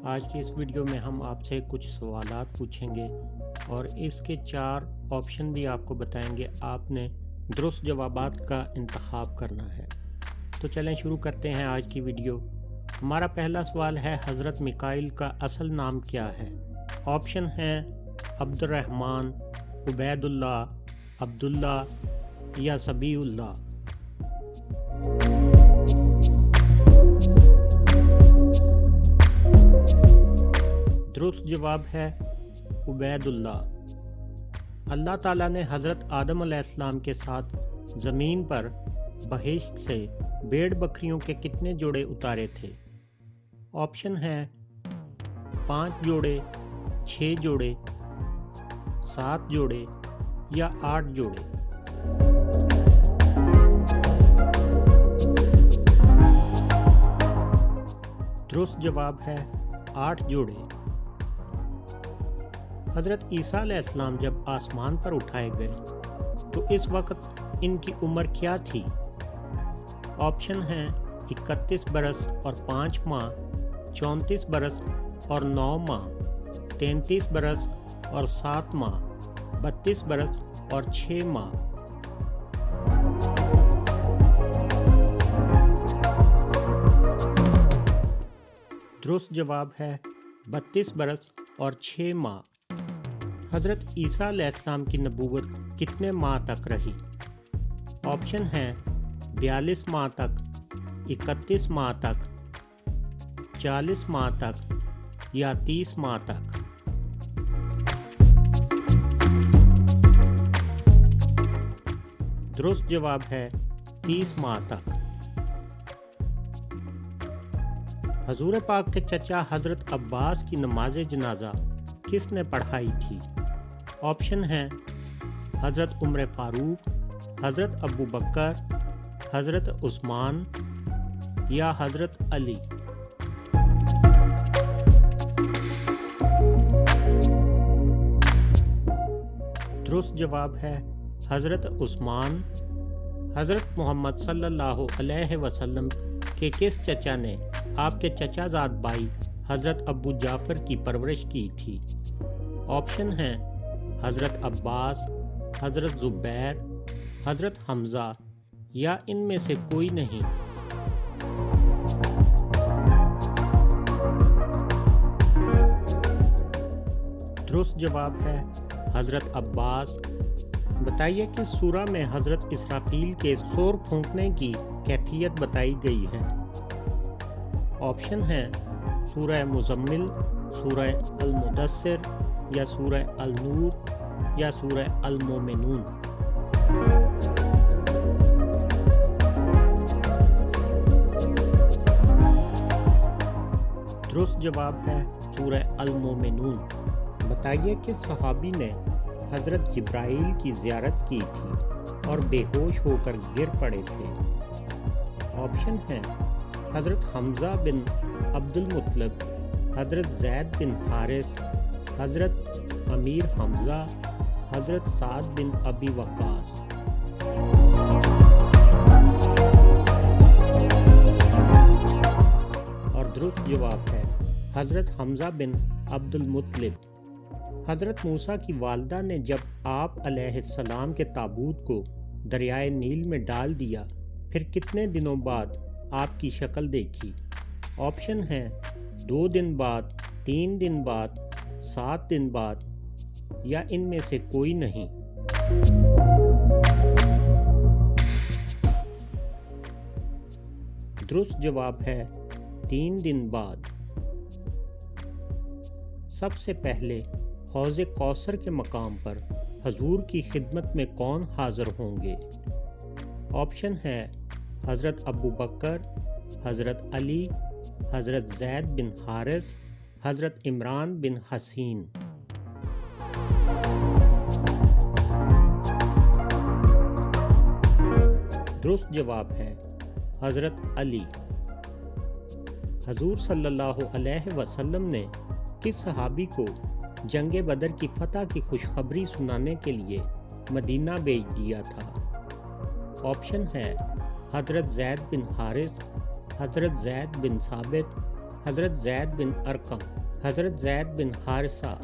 آج کی اس ویڈیو میں ہم آپ سے کچھ سوالات پوچھیں گے اور اس کے 4 آپشن بھی آپ کو بتائیں گے. آپ نے درست جوابات کا انتخاب کرنا ہے. تو چلیں شروع کرتے ہیں آج کی ویڈیو. ہمارا پہلا سوال ہے حضرت میکائیل کا اصل نام کیا ہے؟ آپشن ہیں عبد الرحمن، عبید اللہ، عبداللہ یا سبیع اللہ. درست جواب ہے عبید اللہ. اللہ تعالیٰ نے حضرت آدم علیہ السلام کے ساتھ زمین پر بہشت سے بھیڑ بکریوں کے کتنے جوڑے اتارے تھے؟ آپشن ہیں 5 جوڑے، 6 جوڑے، 7 جوڑے یا 8 جوڑے. درست جواب ہے 8 جوڑے. حضرت عیسیٰ علیہ السلام جب آسمان پر اٹھائے گئے تو اس وقت ان کی عمر کیا تھی؟ آپشن ہیں 31 برس اور 5 ماہ، 34 برس اور 9 ماہ، 33 برس اور 7 ماہ، 32 برس اور 6 ماہ. درست جواب ہے 32 برس اور 6 ماہ. حضرت عیسیٰ علیہ السلام کی نبوت کتنے ماہ تک رہی؟ آپشن ہیں 42 ماہ تک، 31 ماہ تک، 40 ماہ تک یا 30 ماہ تک. درست جواب ہے 30 ماہ تک. حضور پاک کے چچا حضرت عباس کی نماز جنازہ کس نے پڑھائی تھی؟ آپشن ہیں حضرت عمر فاروق، حضرت ابو بکر، حضرت عثمان یا حضرت علی. درست جواب ہے حضرت عثمان. حضرت محمد صلی اللہ علیہ وسلم کے کس چچا نے آپ کے چچا زاد بھائی حضرت ابو جعفر کی پرورش کی تھی؟ آپشن ہیں حضرت عباس، حضرت زبیر، حضرت حمزہ یا ان میں سے کوئی نہیں. درست جواب ہے حضرت عباس. بتائیے کہ سورہ میں حضرت اسرافیل کے سور پھونکنے کی کیفیت بتائی گئی ہے. آپشن ہیں سورہ مزمل، سورہ المدثر یا سورہ النور یا سورہ المومنون. درست جواب ہے سورہ المومنون. بتائیے کہ صحابی نے حضرت جبرائیل کی زیارت کی تھی اور بے ہوش ہو کر گر پڑے تھے. آپشن ہیں حضرت حمزہ بن عبد المطلب، حضرت زید بن حارث، حضرت امیر حمزہ، حضرت سعد بن ابی وقاص. اور درست جواب ہے حضرت حمزہ بن عبد المطلب. حضرت موسیٰ کی والدہ نے جب آپ علیہ السلام کے تابوت کو دریائے نیل میں ڈال دیا پھر کتنے دنوں بعد آپ کی شکل دیکھی؟ آپشن ہیں 2 دن بعد، 3 دن بعد، 7 دن بعد یا ان میں سے کوئی نہیں. درست جواب ہے 3 دن بعد. سب سے پہلے حوض کوثر کے مقام پر حضور کی خدمت میں کون حاضر ہوں گے؟ آپشن ہے حضرت ابو بکر، حضرت علی، حضرت زید بن حارث، حضرت عمران بن حسین. درست جواب ہے حضرت علی. حضور صلی اللہ علیہ وسلم نے کس صحابی کو جنگ بدر کی فتح کی خوشخبری سنانے کے لیے مدینہ بھیج دیا تھا؟ آپشن ہے حضرت زید بن حارث، حضرت زید بن ثابت، حضرت زید بن ارقم، حضرت زید بن حارثہ۔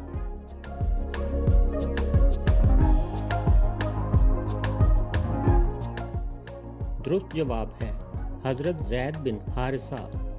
درست جواب ہے حضرت زید بن حارثہ۔